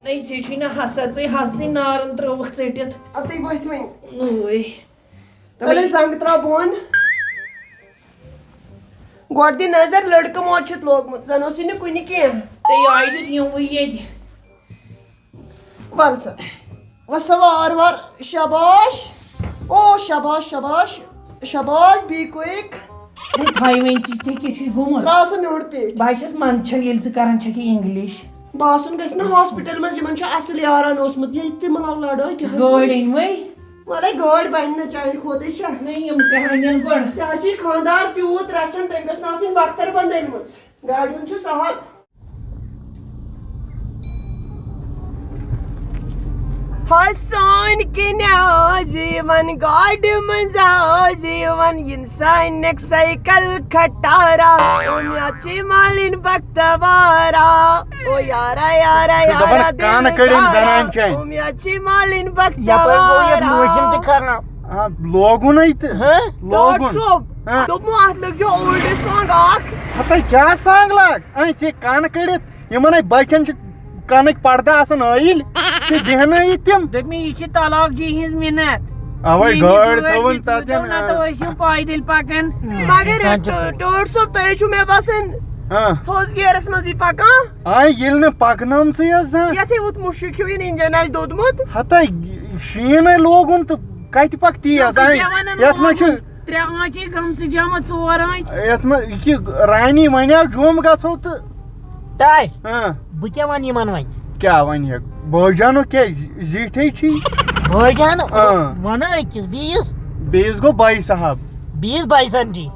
نہیں ژےٚ نا ہسا ژٕ ہسنٕے نارن ترٛٲوٕکھ ژٔٹِتھ اَتے ؤتھۍ وۄنۍ نوے تیٚلہِ زنٛگ ترٛاو بۄن گۄڈٕ دِ نظر لڑکہٕ موت چھُتھ لوگمُت زن اوسُے نہٕ کُنہِ کینٛہہ تہٕ یہِ دیُت یِموٕے ییٚتہِ وَل سا وَسا وارٕ وارٕ شاباش او شاباش شاباش شاباش بی کویک تھاے وۄنۍ ژےٚ کیٛاہ چھُے گوٚمُت ترٛاو سا میوٗٹھ تہِ بہٕ چھَس منٛدچھان ییٚلہِ ژٕ کران چھَکھ یہِ اِنگلِش باسُن گژھِ نہٕ ہاسپِٹل منٛز یِمن چھُ اصٕل یاران اوسمُت ییٚتہِ تہِ مطلب لڑٲے کیٛاہ گٲڑۍ أنوَے وَلے گٲڑۍ بنہِ نہٕ چانہِ کھۄتہٕ چھا نہیں یِم کیٛاہ اَنن گۄڈٕ چاچی خانٛدار تیوٗت رچھان تٔمۍ گٔژھ نہٕ آسٕنۍ بختر بنٛد أنمٕژ گاڑِ ہُنٛد چھُ سہل حسان کِنہِ آز یِوان گاڑِ منٛز آز یِوان اِنسانیٚک سایکل کھٹارا مےٚ چھِ مالِنۍ بختوارا او یارا یارا یارا مےٚ چھِ مالِنۍ بختوارا لوگُن ڈاکٹر صٲب دوٚپمو اَتھ لٲگزیٚو اولڈ سانگ اکھ ہتاے کیٛاہ سانگ لاگ ژےٚ کَنہٕ کٔڑِتھ یِمن بچن چھِ کَنٕکۍ پردٕ آسان ٲیِل ژےٚ بیٚہنٲیِتھ تِم دوٚپمے یہِ چھِ طلاق جی ہِنٛز مِنت اوے گٲڑۍ تھٲوٕنۍ تتٮ۪ن نتہٕ ٲسِو پایدٔلۍ پکان مگر ٹٲٹھ صٲب تُہۍ چھُو مےٚ باسان فٔسٹ گیرس منٛزٕے پکان ییٚلہِ نہٕ پکنٲمژٕے ٲس زانٛہہ یتھے وُت مُشک ہیوٗ یِن انجن آسہِ دوٚدمُت ہتاے شیٖنٕے لوگُن تہٕ کتہِ پکہِ تیز یتھ منٛز چھُ 3 آنچہِ گٔمژٕ جمع 4 آنچہِ یتھ منٛز یہِ رانی ونیٛاو جوٚم گژھو تہٕ ٹاٹھ بہٕ کیٛاہ ونہٕ یِمن وۄنۍ کیٛاہ ونہیکھ بٲجانُک کیٛاہ زیٖٹھے چھی بٲجان ونہٕ أکِس بیٚیِس گوٚو باے صاحب بیٚیِس بایسن جی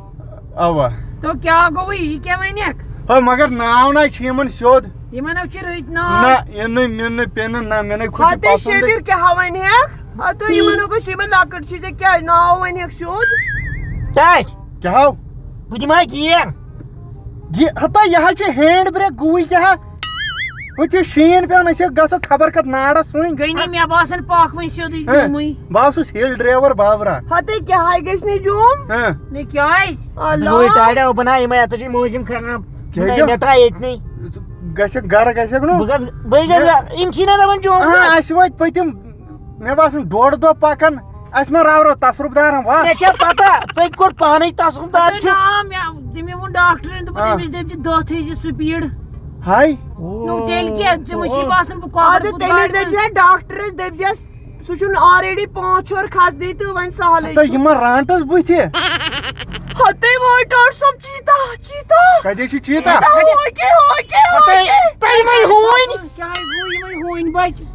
اوا تو کیٛاہ گوٚوُے یہِ کیٛاہ وَنیکھ ہے مگر ناو نَے چھُ یِمن سیوٚد یِمن چھِ رٕتۍ ناو نہ یِنہٕ مِنہٕ پِنہٕ نہ مےٚ نَے کھوٚت ہتے شبیٖر کیٛاہ ونہیکھ ہتہٕ یِمن گوٚژھ یِمن لۄکٕٹ چھِ ژےٚ کیٛازِ ناو ونہیکھ سیوٚد ٹاٹھ کیٛاہ بہٕ دِمہٕ ہا گیر ہتاے یہِ حظ چھُ ہینڈ بریک گوٗے کیٛاہ وۄنۍ چھُ شیٖن پیٚوان أسۍ گژھو خبر کتھ ناڑس وۄنۍ گٔے نہٕ مےٚ باسان پکھ وۄنۍ سیوٚدُے جوٚمٕے بہٕ اوسُس ہِل ڈرایور بابرا ہتے کیٛاہ گژھِ نہٕ جوم نہ کیٛازِ ٹاٹھا بہٕ ناو یِمے اتھ چھُ موسِم خراب مےٚ ترٛاو ییٚتنٕے گژھکھ گرٕ گژھکھ نہٕ بہٕ گژھٕ یِم چھی نا دپان جوم اَسہِ وٲتۍ پٔتِم مےٚ باسان 1.5 دۄہ پکان اَسہِ ما راورو تصرُف دارن وا مےٚ چھا پتہ ژٕ کوٚت پانے تصرُف دار چھُ مےٚ ووٚن ڈاکٹرن دوٚپُن أمِس دٔپزِ 10 تھٲیزِ سُپیٖڈ ہاے تیٚلہِ کیٛاہ ژےٚ ما چھی باسان بہٕ کۄکر تٔمِس دٔپزِ ڈاکٹرس دٔپزٮ۪س سُہ چھُنہٕ آلریڈی 5 ہیوٚر کھسنٕے تہٕ وۄنۍ سہلٕے تہٕ یِمن رانٹس بٕتھِ ہتے وٲے ٹٲٹھ صٲب چیٖتا چیٖتا کتہِ چھُ چیٖتا کیٛاہ گوٚو یِمے ہوٗنۍ بچہِ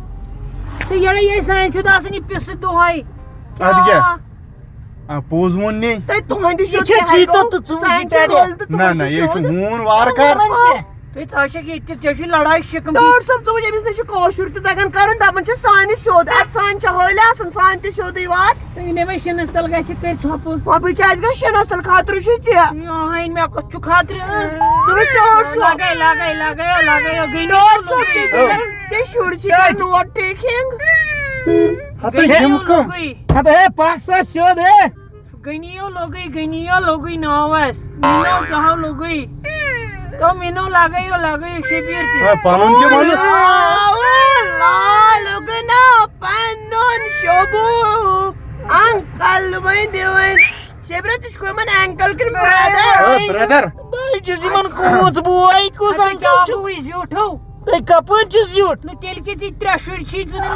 تہٕ یڑے یہِ سانہِ سیوٚد آسان یہِ پِسہٕ دۄہے ادٕ کیٛاہ پوٚز ووٚن نی نہ نہ یہِ چھُ ہوٗن وارٕ کار تُہۍ ژٕ ییٚتہِ ژےٚ چھُے لڑاے شِکم ٹٲٹھ صٲب ژٕ وٕچھ أمِس نہ چھُ کٲشُر تہِ تگان کرُن دپان چھِ سانہِ سیوٚد اتھ سانہِ چھا حٲلۍ آسان سانہِ تہِ سیوٚدُے وات تُہۍ ؤنِو وۄنۍ شِنس تل گژھِ کٔرۍ ژھۄپہٕ بہٕ کیٛازِ گژھِ شِنس تل خٲطرٕ چھُے ژےٚ آہٕنۍ مےٚ کتھ چھُ خٲطرٕ ژٕ وٕچھ ٹٲٹھ صٲب لگٲیو ٹٲٹھ صٲب ژےٚ شُرۍ چھِ کران نوٹ ٹیکِنگ پکھ سا سیوٚد ہے گٔنِیو لوگٕے ناوس مِنو ژاہو لوگٕے تو مِنو لگٲیو شبیٖر تہِ پنُن تہِ ونُس لوگنا پنُن شوبوٗ انکل ؤنِو وۄنۍ شبیٖر ژٕ چھُکھ یِمن انکل کِنہٕ برٛدر بہٕ چھُس یِمن کوٗژ بوے کُس کیٛاہ گوٚوُے زیوٗٹھو تُہۍ کپٲرۍ چھُ زیُٹھ نہٕ تیٚلہِ کیٛاہ ژےٚ 3 شُرۍ چھی ژٕ نہٕ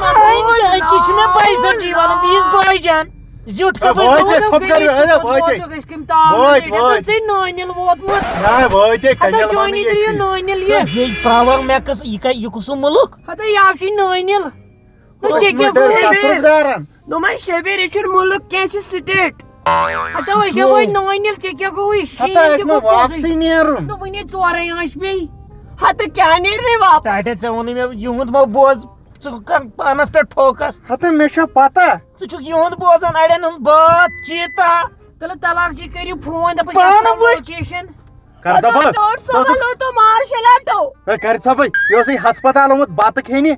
أکِس چھُ مےٚ بایسن جی ونان بیٚیِس بٲے جان زیُٹھ کپٲرۍ نٲنِل ووتمُت پاور مےٚ کٔژ یہِ کُس مُلک ہتہٕ یہِ چھُے نٲنِل دوٚپمَے شبیٖر یہِ چھُنہٕ مُلک کینٛہہ یہِ چھُ سٹیٹ ہتہٕ أسۍ ہے وٲتۍ نٲنِل ژےٚ کیٛاہ گوٚوُے شیٖن تہِ واپسٕے نیرُن نہٕ وُنہِ 4 آنچہِ بیٚیہِ ہتہٕ کیٛاہ نیرِ واپس ٹاٹھا ژےٚ ووٚنُے مےٚ یِہُنٛد مہ بوز ژٕ کر پانس پٮ۪ٹھ فوکس ہتہٕ مےٚ چھا پتہ ژٕ چھُکھ یِہُنٛد بوزان اڑٮ۪ن ہُنٛد بات چیٖتا تیٚلہِ طلاق جی کٔرِو فون دپان لوکیشن کر سا بہٕ مارشل آٹو کر سا بہٕ یہِ اوسُے ہسپتال آمُت بتہٕ کھیٚنہِ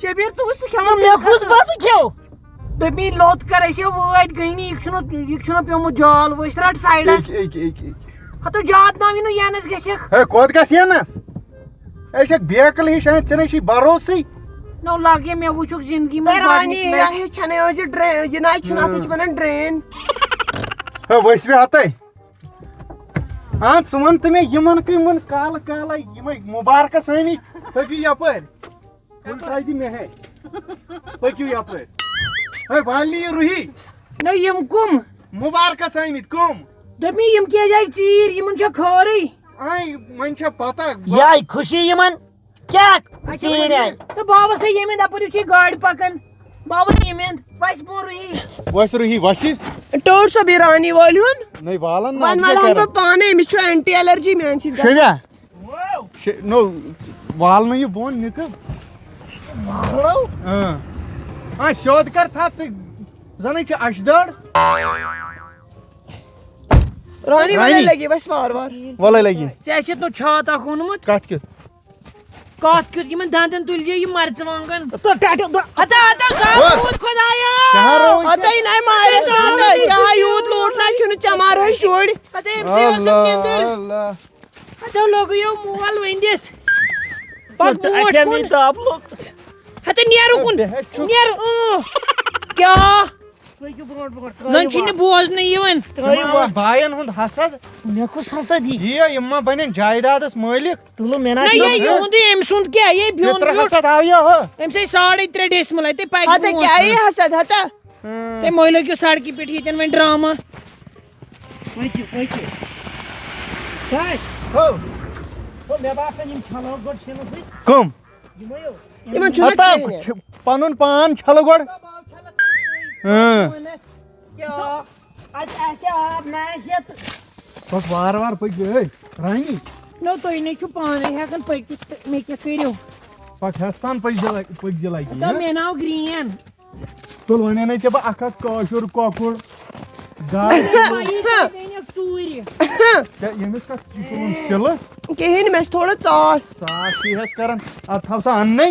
شبیٖر ژٕ وٕچھ سُہ کھٮ۪وان مےٚ کُس بتہٕ کھیوٚو دوٚپمے لوٚت کر أسۍ وٲتۍ گٔے نہٕ یہِ چھُنہٕ پیومُت جال ؤسۍ رٹ سایڈس ہتہٕ زیادٕ نہ ونو ینس گژھکھ کوٚت گژھِ ینس ایسا بیکل ہی شاید ژےٚ نَے چھُے بھروسٕے نو لاگے مےٚ وٕچھُکھ زندگی منٛز رانی گۄڈنِچ لٹہِ. ہیٚچھنے ٲسۍ یہِ ڈرین یہِ ناے چھُنہٕ اتھ چھِ ونان ڈرین ؤسوِ ہتے ژٕ وَن تہٕ مےٚ یِمن کٔمۍ کالہٕ کالے یِمے مُبارکس آمٕتۍ پٔکِو یپٲرۍ کُل ترٛایہِ دِ مےٚ ہے پٔکِو یپٲرۍ ہے والی یہِ رُہی نو یِم کُم مُبارکس آمٕتۍ کٕم دوٚپ مےٚ یِم کیٛازِ آیہِ ژیٖرۍ یِمن چھا خٲرٕے وۄنۍ چھےٚ پتہ یہ آئی خوشی یمن کیا ژیٖرۍ آیہِ تہٕ بابس ہے ییٚمہِ دپٲرۍ چھِ گاڑِ پکان بابس ییٚمہِ وسہِ بۄن رُہی وَسہِ رُہی وَسہِ ٹوٹ سا بھی رانی وول ہُن نٔے والن ون ول بہٕ پانے أمِس چھُ اینٹی ایلرجی میانہِ سۭتۍ گژھان. شیٚویا نو والنہٕ یہِ بۄن نِکہٕ سیوٚد کر تھپھ ژٕ زَنٕے چھِ اَشدٲڑ رانی وَلے لگی بس وار وار وَلے لگی ژےٚ آسیٚتھ نہٕ چھاتھ اکھ اوٚنمُت کتھ کیُتھ کتھ کیُتھ یِمن دندن تُلزِ یہِ مرژٕوانٛگن ہتا ہتا کیٛاہ خۄدایا روٗد ہتے ناے مارس نہٕ کیاہ یوٗت لوٗٹنا چھُنہٕ چمار ہوے شُرۍ ہتا أمۍ سٕے ٲسٕکھ نیٚنٛدٕر اللہ ہتا لوگیو مول ؤنِتھ پتہٕ برونٛٹھ کُن ہتا نیر اُکُن نیر کیٛاہ زن چھُے نہٕ بوزنہٕ یِوان باین ہُنٛد حسد مےٚ کُس حسد یی یِم ما بنن جایدادس مٲلِک تُلو مےٚ نہ نہ یہِ یِہُنٛدُے أمۍ سُنٛد کیٛاہ یے بیوٚن پِترٕ بیوٚٹھ حسد آو یہِ ہُہ أمِس آیہِ 3.5 ڈیسمل تہِ پکہِ ہتے کیاہ یی حسد ہتا تٔمۍ مٔلۍ لٲگِو سڑکہِ پٮ۪ٹھ ییٚتٮ۪ن وۄنۍ ڈراما مےٚ باسان یِم چھلو گۄڈٕ شیٖنہٕ سۭتۍ کٕم یِمے یِمن چھُنہٕ کِہیٖنۍ. پنُن پان چھلہٕ گۄڈٕ کیٛاہ اَتہِ آسہِ آب نہ آسہِ پتہٕ وارٕ وارٕ پٔکۍ رانی نو تُہۍ نَے چھُو پانے ہٮ۪کان پٔکِتھ تہٕ مےٚ کیٛاہ کٔرِو پتہٕ ہٮ۪سان پٔکۍ لگی تہٕ مےٚ ناو گرٛین تُل وَنیٛاے ژےٚ بہٕ اکھ کٲشُر کۄکُر گاڈ ژوٗرِ ییٚمِس کتھ تُلُن سِلہٕ کِہیٖنۍ مےٚ چھِ تھوڑا ژاس ساس چھِ کران ادٕ تھاو سا اننٕے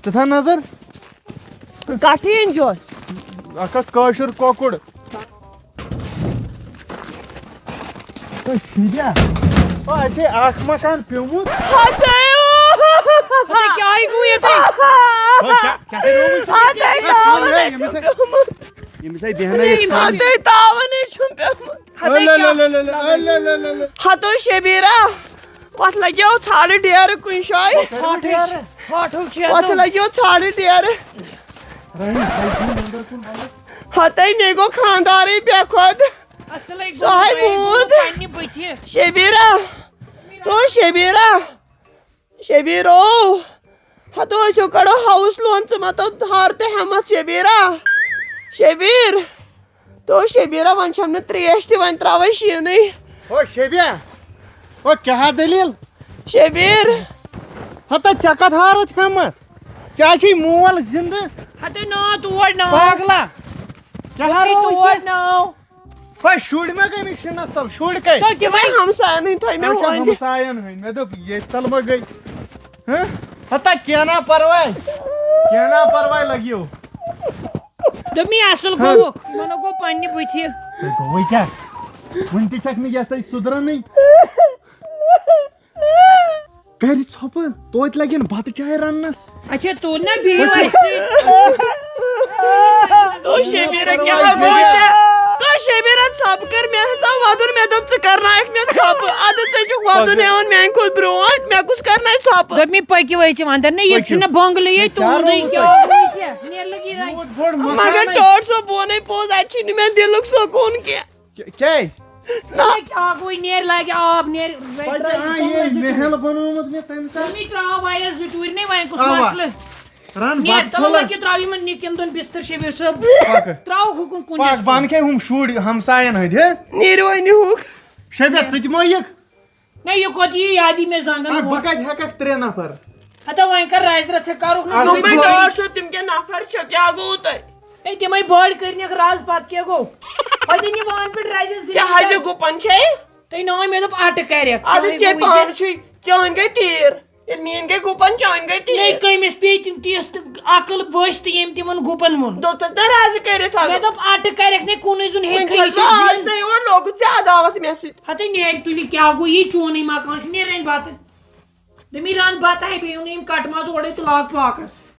ژٕ تھاو نظر کٹھٕے أنۍزِہوس اکھ کٲشُر کۄکُر اَسے اکھ مکان پیوٚمُت کیٛاہ گوٚو ییٚتہِ ییٚمِس آیہِ بیٚہنٲیِتھ ہتے تاونے چھُم پیوٚمُت ہتو شبیٖرا وتھ لگیو ژھانٛڈٕ ڈیرٕ کُنہِ جایہِ وتھ لگیو ژھانٛڈٕ ڈیرٕ ہتے مےٚ گوٚو خانٛدارٕے بے کھۄد شبیٖرا تو شبیٖرو ہتو أسِو کڑو ہاوُس لون ژٕ متو ہار تہٕ ہٮ۪متھ شبیٖر تو شبیٖرا وۄنۍ چھَم نہٕ تریش تہِ وۄنۍ تراوے شیٖنٕے او شبیا او کیٛاہ دٔلیٖل شبیٖر ہتا ژےٚ کتھ ہارتھ ہٮ۪متھ ژےٚ چھُے مول زِندٕ پاگلا شُرۍ ما گٔے مےٚ شِنس تل شُرۍ کَتہِ تِمے ہمساین ہٕنٛدۍ تھٲے مےٚ وۄنۍ ہمساین ہٕنٛدۍ مےٚ دوٚپ ییٚتہِ تل ما گٔے ہتا کینٛہہ نا پرواے لگیو دوٚپ مےٚ اصٕل گوٚوُکھ یِمن گوٚو پننہِ بٕتھِ گوٚوٕے کیٛاہ وُنہِ تہِ چھکھ نہٕ یژھے سُدرنٕے گرِ ژھۄپہٕ توتہِ لگن بتہٕ چاے رننس اچھا تُل نا بِہِو اَسہِ تو شبیٖرا کیٛاہ گوٚو تو شبیٖرا ژھۄپہٕ کٔر مےٚ ہسا وۄدُن مےٚ دوٚپ ژٕ کرنایکھ مےٚ ژھۄپہٕ اَدٕ ژٕ چھُکھ وۄدُن ہٮ۪وان میانہِ کھۄتہٕ برونٛٹھ مےٚ کُس کرنایہِ ژھۄپہٕ دوٚپ مےٚ پٔکِو أسۍ اندر نہ ییٚتہِ چھُنہ بنٛگلہٕ ییٚتہِ تُہُنٛدُے مگر ٹوٹھ صٲب بہٕ وَنے پوٚز اَتہِ چھُنہٕ مےٚ دِلُک سکوٗن کینٛہہ کیٛازِ کیٛاہ گوٚو نیرِ لگہِ آب نیرِ محل بنومُت مےٚ تمہِ ساتہٕ تراو واریاہ زٕ ٹوٗرۍ نَے وۄنۍ کُس مسلہٕ رن نیرِ بتہٕ تَلہٕ لگہِ تراو یِمن نِکٮ۪ن دۄن بِستر شبیٖر صٲب تراو ہُکُن کُن بن کھے ہُم شُرۍ ہمساین ہٕنٛدۍ نیٖرِو وۄنۍ نِہُکھ شبیا ژٕ تہِ مٲیِکھ نہ یہِ کوٚت یی یادی مےٚ زنٛگن بہٕ کتہِ ہٮ۪ککھ 3 نفر ہتا وۄنۍ کر رازِ رژھ ژےٚ کَرُکھ نہ دوٚپمَے ڈاڈ صٲب تِم کیٛاہ نفر چھِ کیٛاہ گوٚو تۄہہِ ہے تِمے بٔڑۍ کٔرنَکھ راز پتہٕ کیٛاہ گوٚو پتہٕ أنۍ یہِ وان پٮ۪ٹھ رازِ کیٛاہ حظ گُپن چھے تُہۍ نٲے مےٚ دوٚپ اَٹہٕ کَرٮ۪کھ اَدٕ ژےٚ پانہٕ چھُے چٲنۍ گٔے تیٖر ییٚلہِ میٛٲنۍ گٔے گُپن چٲنۍ گٔے نَے تیٖر کٔمِس پیٚیہِ تِم تِژھ تہٕ عقل ؤسۍ تہٕ ییٚمۍ تِمن گُپن ووٚن دوٚپتس نا رازٕ کٔرِتھ مےٚ دوٚپ اَٹہٕ کَرٮ۪کھ نَے کُنُے زوٚن ہیٚکہِ آز نَے یور لوگُت ژےٚ عداوت مےٚ سۭتۍ ہتے نیرِ تُلہِ کیٛاہ گوٚو یی چونٕے مکان چھُ نیرِ رَنہِ بتہٕ دمی ران بتہ بیٚیہِ اوٚن أمۍ کٹہٕ ماز اورَے تہٕ لاگ پاکَس